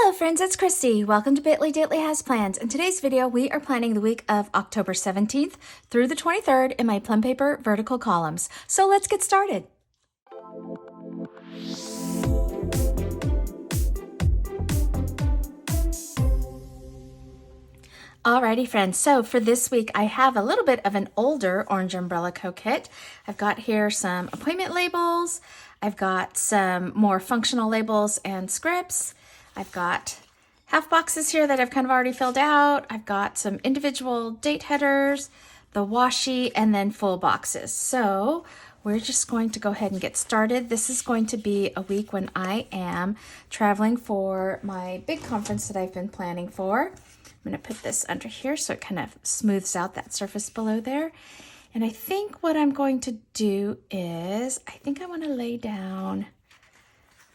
Hello friends, it's Christy. Welcome to Bitly Ditley Has Plans. In today's video, we are planning the week of October 17th through the 23rd in my plum paper vertical columns. So let's get started. Alrighty friends, so for this week I have a little bit of an older orange umbrella kit. I've got here some appointment labels, I've got some more functional labels and scripts, I've got half boxes here that I've kind of already filled out, I've got some individual date headers, the washi, and then full boxes. So we're just going to go ahead and get started. This is going to be a week when I am traveling for my big conference that I've been planning for. I'm going to put this under here so it kind of smooths out that surface below there. And I think what I'm going to do is, I think I want to lay down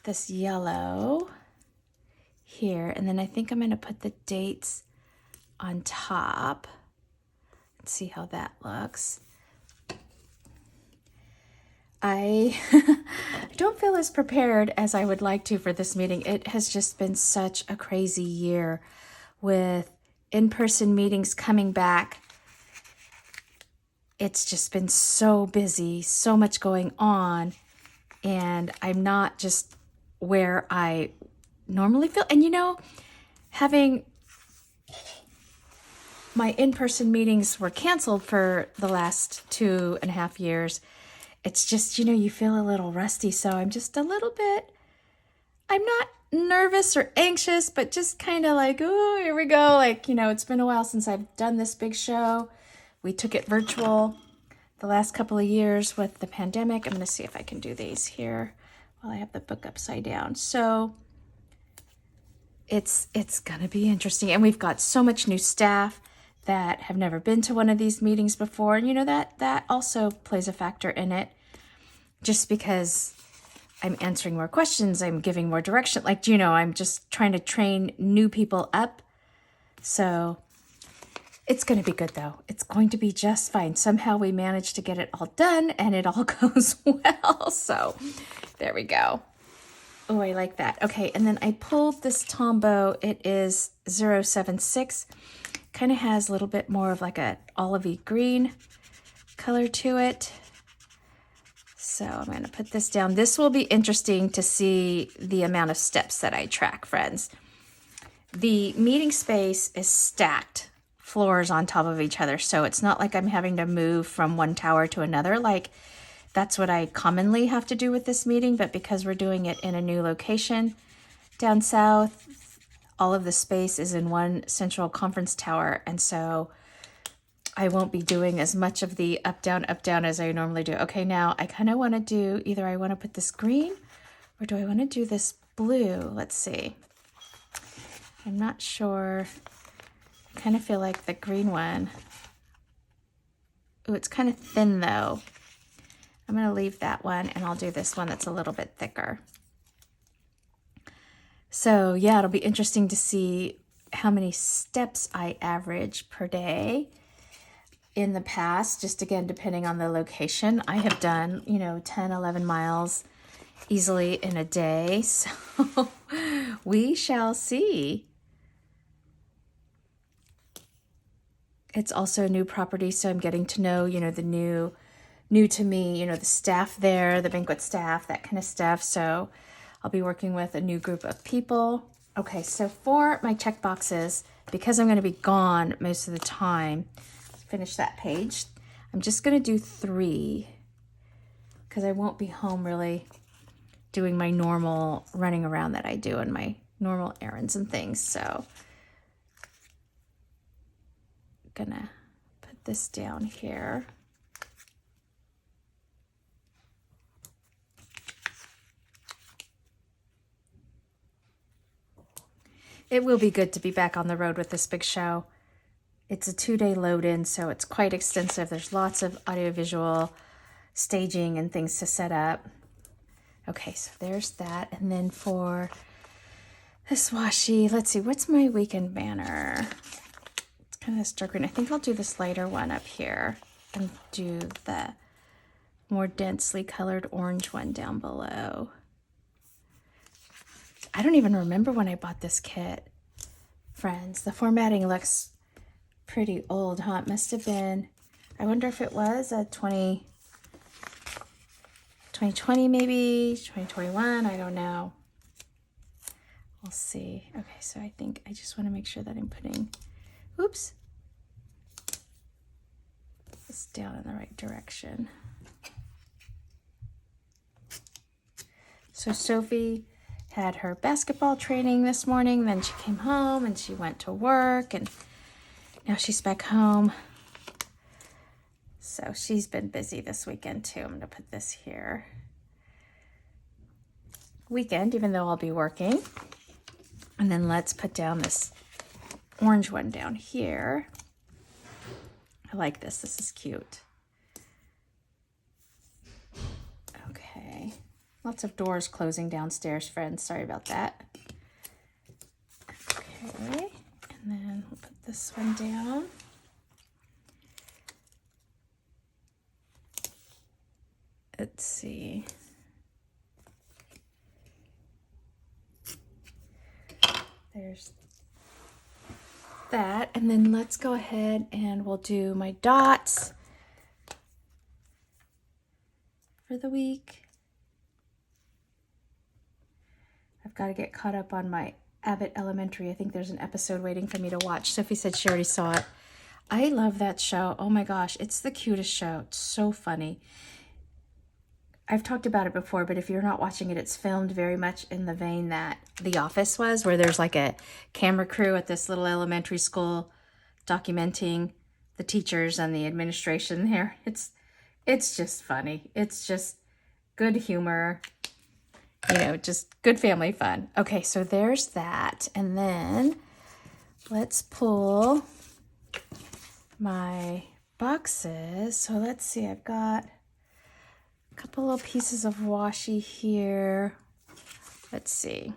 this yellow here. And then I think I'm going to put the dates on top. Let's see how that looks. I don't feel as prepared as I would like to for this meeting. It has just been such a crazy year with in-person meetings coming back. It's just been so busy, so much going on, and I'm not just where I normally feel. And you know, having my in-person meetings were canceled for the last 2.5 years, it's just, you know, you feel a little rusty. So I'm just a little bit, I'm not nervous or anxious, but just kind of like, oh, here we go. Like, you know, it's been a while since I've done this big show. We took it virtual the last couple of years with the pandemic. I'm going to see if I can do these here while I have the book upside down. So it's going to be interesting. And we've got so much new staff that have never been to one of these meetings before. And you know, that also plays a factor in it, just because I'm answering more questions, I'm giving more direction. Like, you know, I'm just trying to train new people up. So it's going to be good though. It's going to be just fine. Somehow we managed to get it all done and it all goes well. So there we go. Oh, I like that. Okay, and then I pulled this Tombow. It is 076. Kind of has a little bit more of like a olivey green color to it. So I'm going to put this down. This will be interesting to see the amount of steps that I track, friends. The meeting space is stacked floors on top of each other. So it's not like I'm having to move from one tower to another. Like that's what I commonly have to do with this meeting. But because we're doing it in a new location down south, all of the space is in one central conference tower. And so I won't be doing as much of the up, down as I normally do. Okay, now I kind of want to do, either I want to put this green or do I want to do this blue? Let's see. I'm not sure. I kind of feel like the green one. Oh, it's kind of thin though. I'm going to leave that one and I'll do this one that's a little bit thicker. So yeah, it'll be interesting to see how many steps I average per day. In the past, just again, depending on the location, I have done, you know, 10, 11 miles easily in a day. So we shall see. It's also a new property, so I'm getting to know, you know, the new to me, you know, the staff there, the banquet staff, that kind of stuff. So I'll be working with a new group of people. Okay, so for my check boxes, because I'm going to be gone most of the time, finish that page. I'm just going to do 3 because I won't be home really doing my normal running around that I do and my normal errands and things. So I'm gonna put this down here. It will be good to be back on the road with this big show. It's a 2-day load-in, so it's quite extensive. There's lots of audiovisual staging and things to set up. Okay, so there's that. And then for this washi, let's see, what's my weekend banner? It's kind of dark green. I think I'll do this lighter one up here and do the more densely colored orange one down below. I don't even remember when I bought this kit, friends. The formatting looks pretty old, huh? It must have been, I wonder if it was a 2020 maybe, 2021, I don't know. We'll see. Okay, so I think I just want to make sure that I'm putting, oops, this down in the right direction. So Sophie had her basketball training this morning, then she came home and she went to work, and now she's back home. So she's been busy this weekend too. I'm going to put this here. Weekend, even though I'll be working. And then let's put down this orange one down here. I like this. This is cute. Okay. Lots of doors closing downstairs, friends. Sorry about that. Okay. And then we'll put this one down. Let's see. There's that. And then let's go ahead and we'll do my dots for the week. I've got to get caught up on my Abbott Elementary. I think there's an episode waiting for me to watch. Sophie said she already saw it. I love that show. Oh my gosh, it's the cutest show. It's so funny. I've talked about it before, but if you're not watching it, it's filmed very much in the vein that The Office was, where there's like a camera crew at this little elementary school documenting the teachers and the administration there. It's just funny. It's just good humor, you know, just good family fun. Okay, so there's that. And then let's pull my boxes. So let's see, I've got a couple of pieces of washi here. Let's see.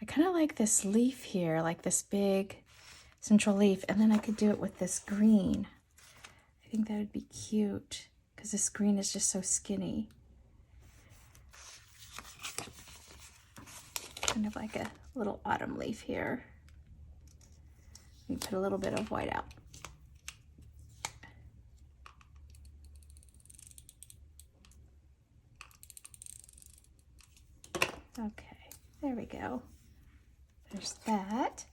I kind of like this leaf here, like this big central leaf. And then I could do it with this green. I think that would be cute because this green is just so skinny. Kind of like a little autumn leaf here. Let me put a little bit of white out. Okay, there we go. There's that.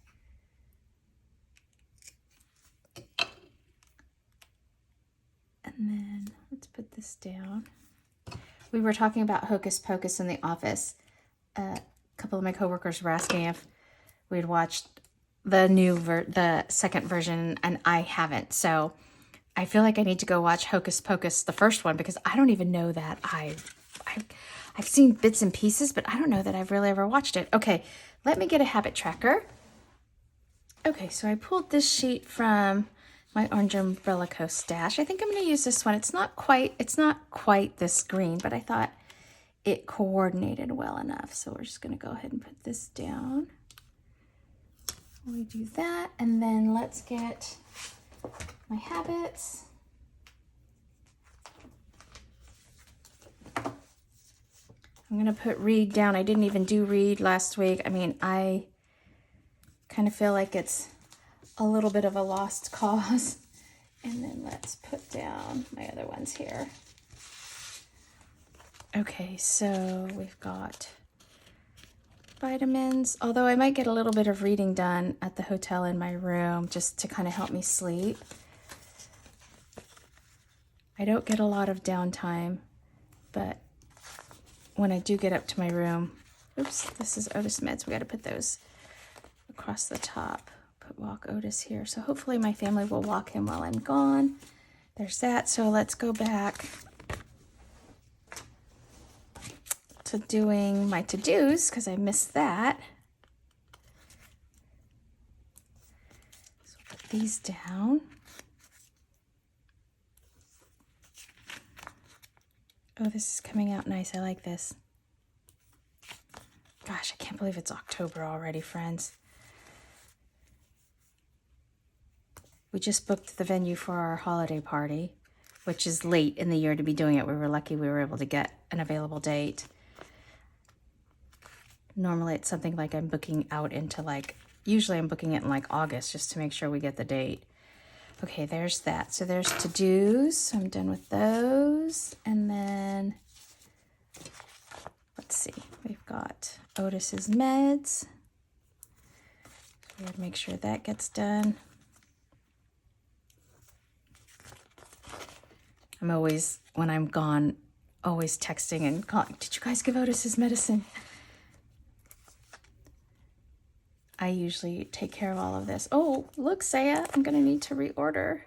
And then let's put this down. We were talking about Hocus Pocus in the office. A couple of my coworkers were asking if we'd watched the second version, and I haven't. So I feel like I need to go watch Hocus Pocus, the first one, because I don't even know that I've seen bits and pieces, but I don't know that I've really ever watched it. Okay, let me get a habit tracker. Okay, so I pulled this sheet from my Orange Umbrella Co. stash. I think I'm going to use this one. It's not quite this green, but I thought it coordinated well enough. So we're just going to go ahead and put this down. We do that, and then let's get my habits. I'm going to put read down. I didn't even do read last week. I mean, I kind of feel like it's a little bit of a lost cause. And then let's put down my other ones here. Okay, so we've got vitamins, although I might get a little bit of reading done at the hotel in my room just to kind of help me sleep. I don't get a lot of downtime, but when I do get up to my room, oops, this is Otis meds. We got to put those across the top. Put walk Otis here. So hopefully my family will walk him while I'm gone. There's that. So let's go back to doing my to-dos because I missed that. So put these down. Oh, this is coming out nice. I like this. Gosh, I can't believe it's October already, friends. We just booked the venue for our holiday party, which is late in the year to be doing it. We were lucky we were able to get an available date. Normally it's something like I'm booking out into like, usually I'm booking it in like August just to make sure we get the date. Okay, there's that. So there's to-dos. So I'm done with those. And then, let's see, we've got Otis's meds. We gotta make sure that gets done. I'm always, when I'm gone, always texting and calling, did you guys give Otis his medicine? I usually take care of all of this. Oh, look, Saya, I'm gonna need to reorder.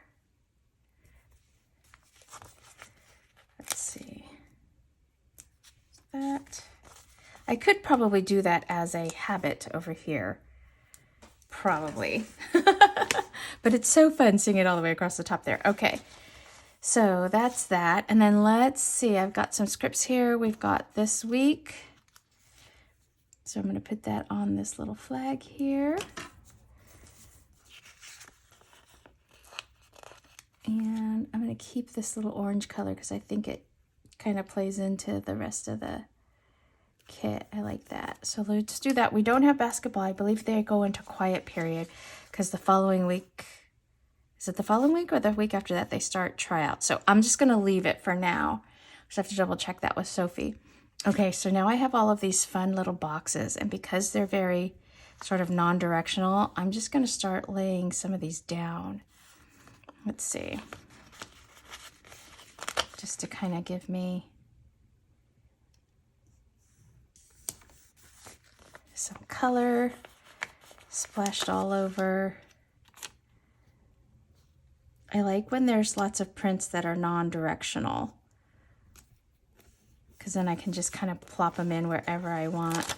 Let's see. That. I could probably do that as a habit over here. Probably. But it's so fun seeing it all the way across the top there. Okay. So that's that. And then let's see, I've got some scripts here. We've got this week. So I'm going to put that on this little flag here. And I'm going to keep this little orange color because I think it kind of plays into the rest of the kit. I like that. So let's do that. We don't have basketball. I believe they go into quiet period because the following week, is it the following week or the week after that they start tryouts? So I'm just going to leave it for now. Just have to double check that with Sophie. Okay, so now I have all of these fun little boxes, and because they're very sort of non-directional, I'm just going to start laying some of these down. Let's see. Just to kind of give me some color splashed all over. I like when there's lots of prints that are non-directional, because then I can just kind of plop them in wherever I want.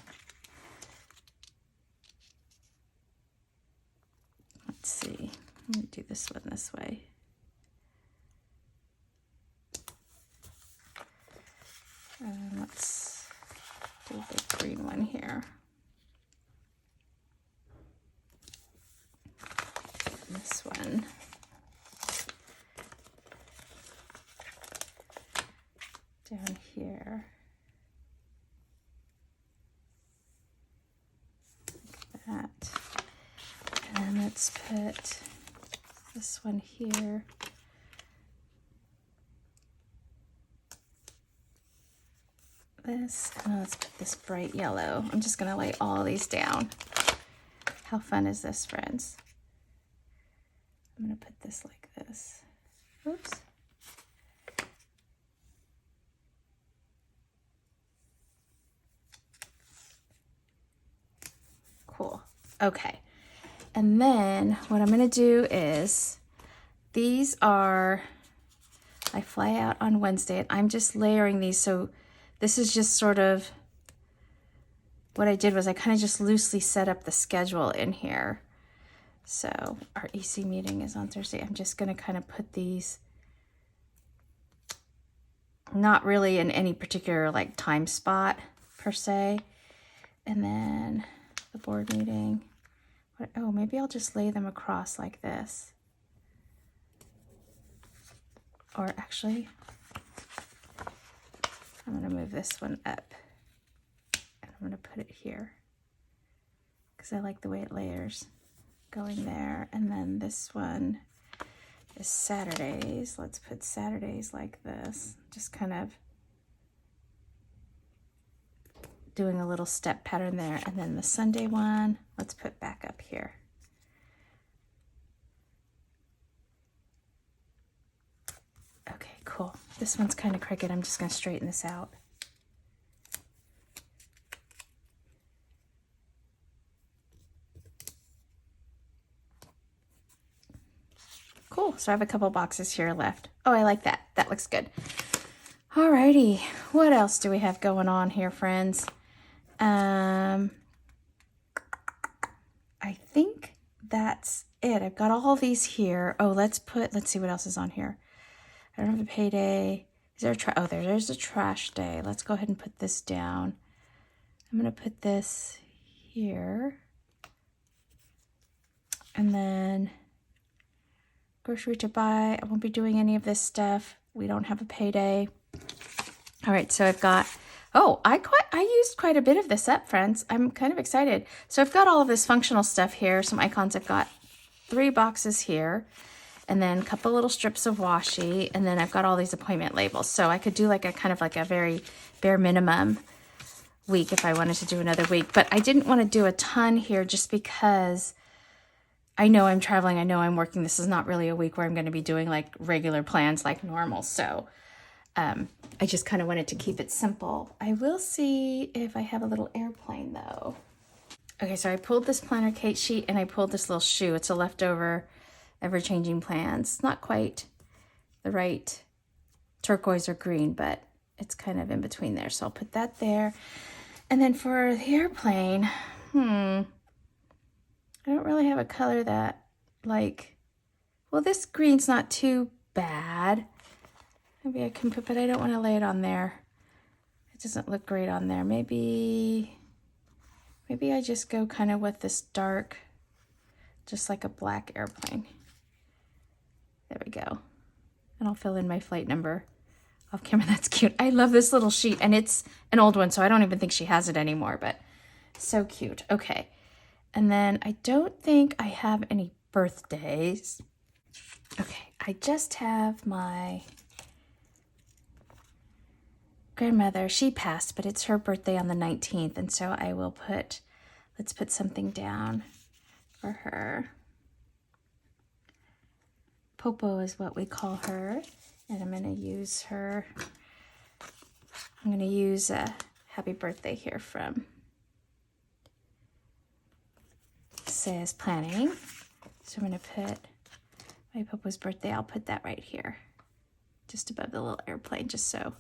Let's see, I'm going to do this one this way. Let's do the green one here. And this one. Down here. Like that. And let's put this one here. This, and let's put this bright yellow. I'm just gonna lay all these down. How fun is this, friends? I'm gonna put this like this. Oops. Cool. Okay. And then what I'm going to do is, these are, I fly out on Wednesday and I'm just layering these. So this is just sort of, what I did was I kind of just loosely set up the schedule in here. So our EC meeting is on Thursday. I'm just going to kind of put these, not really in any particular like time spot per se. And then the board meeting. Oh, maybe I'll just lay them across like this. Or actually, I'm going to move this one up. And I'm going to put it here, because I like the way it layers going there. And then this one is Saturdays. Let's put Saturdays like this. Just kind of doing a little step pattern there. And then the Sunday one, let's put back up here. Okay, cool. This one's kind of crooked. I'm just going to straighten this out. Cool. So I have a couple boxes here left. Oh, I like that. That looks good. Alrighty. What else do we have going on here, friends? I think that's it. I've got all these here. Oh, let's see what else is on here. I don't have a payday. Is there a there's a trash day. Let's go ahead and put this down. I'm going to put this here. And then grocery to buy. I won't be doing any of this stuff. We don't have a payday. All right, so I've got Oh, I used quite a bit of this up, friends. I'm kind of excited. So I've got all of this functional stuff here, some icons. I've got 3 boxes here, and then a couple little strips of washi, and then I've got all these appointment labels. So I could do like a kind of like a very bare minimum week if I wanted to do another week. But I didn't want to do a ton here just because I know I'm traveling, I know I'm working. This is not really a week where I'm going to be doing like regular plans like normal. So I just kind of wanted to keep it simple. I will see if I have a little airplane though. Okay, so I pulled this planner Kate sheet and I pulled this little shoe. It's a leftover ever-changing plans. It's not quite the right turquoise or green, but it's kind of in between there. So I'll put that there. And then for the airplane, I don't really have a color that like, well, this green's not too bad. Maybe I can put, but I don't want to lay it on there. It doesn't look great on there. Maybe I just go kind of with this dark, just like a black airplane. There we go. And I'll fill in my flight number off camera. That's cute. I love this little sheet, and it's an old one, so I don't even think she has it anymore, but so cute. Okay. And then I don't think I have any birthdays. Okay. I just have my grandmother. She passed, but it's her birthday on the 19th. And so I will let's put something down for her. Popo is what we call her. And I'm going to use a happy birthday here from Says Planning. So I'm going to put my Popo's birthday. I'll put that right here, just above the little airplane, just so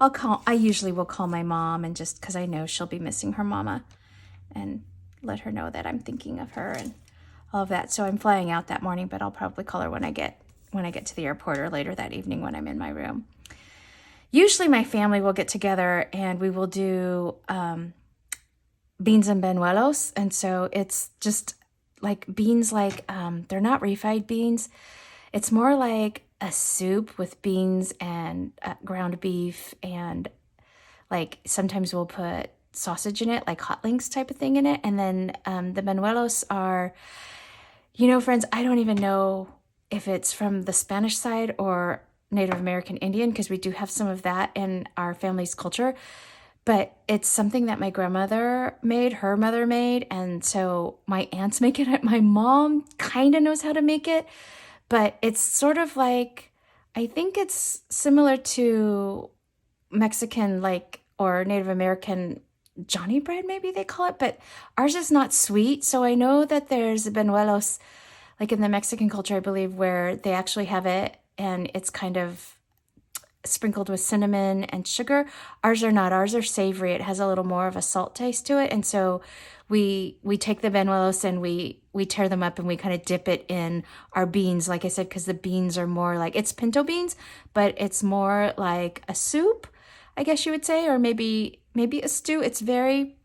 I usually will call my mom, and just because I know she'll be missing her mama, and let her know that I'm thinking of her and all of that. So I'm flying out that morning, but I'll probably call her when I get to the airport or later that evening when I'm in my room. Usually my family will get together and we will do beans and Banuelos. And so it's just like beans, like they're not refried beans. It's more like a soup with beans and ground beef, and like sometimes we'll put sausage in it, like hot links type of thing in it. And then the Banuelos are, friends, I don't even know if it's from the Spanish side or Native American Indian, because we do have some of that in our family's culture. But it's something that my grandmother made, her mother made, and so my aunts make it. My mom kind of knows how to make it, but it's sort of like, I think it's similar to Mexican, like, or Native American Johnny bread, maybe they call it, but ours is not sweet. So I know that there's Banuelos, like in the Mexican culture, I believe, where they actually have it and it's kind of sprinkled with cinnamon and sugar. Ours are not. Ours are savory. It has a little more of a salt taste to it. And so we take the Banuelos and we tear them up and we kind of dip it in our beans, like I said, because the beans are more like, it's pinto beans, but it's more like a soup, I guess you would say, or maybe a stew. It's very,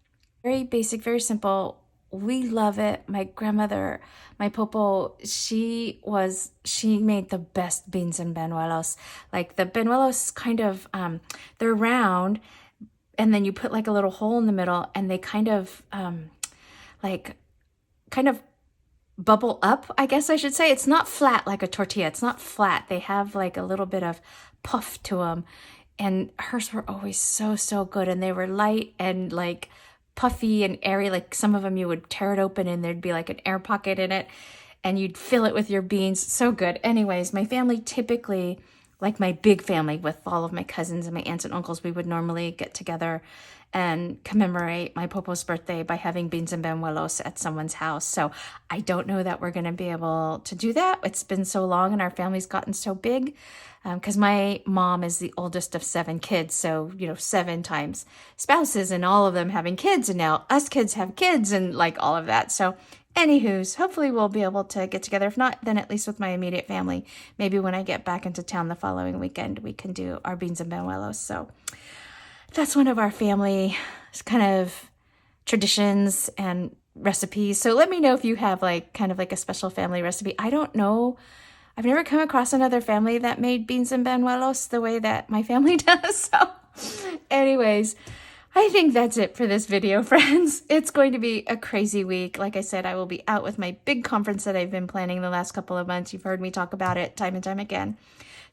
very basic, very simple. We love it. My grandmother, my Popo, she made the best beans and Banuelos. Like the Banuelos kind of, they're round, and then you put like a little hole in the middle, and they kind of bubble up, I guess I should say. It's not flat like a tortilla. It's not flat. They have like a little bit of puff to them. And hers were always so, so good. And they were light and like puffy and airy. Like some of them you would tear it open and there'd be like an air pocket in it and you'd fill it with your beans. So good. Anyways, my family typically, like my big family with all of my cousins and my aunts and uncles, we would normally get together and commemorate my Popo's birthday by having beans and Banuelos at someone's house. So I don't know that we're going to be able to do that. It's been so long and our family's gotten so big because my mom is the oldest of 7 kids. So, 7 times spouses and all of them having kids. And now us kids have kids and like all of that. So anywho's, hopefully we'll be able to get together. If not, then at least with my immediate family. Maybe when I get back into town the following weekend, we can do our beans and Banuelos. So that's one of our family kind of traditions and recipes. So let me know if you have like kind of like a special family recipe. I don't know. I've never come across another family that made beans and Banuelos the way that my family does. So Anyways, I think that's it for this video, friends. It's going to be a crazy week. Like I said, I will be out with my big conference that I've been planning the last couple of months. You've heard me talk about it time and time again.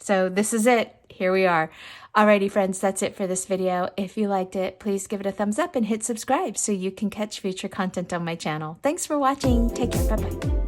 So this is it. Here we are. Alrighty, friends, that's it for this video. If you liked it, please give it a thumbs up and hit subscribe so you can catch future content on my channel. Thanks for watching. Take care. Bye-bye.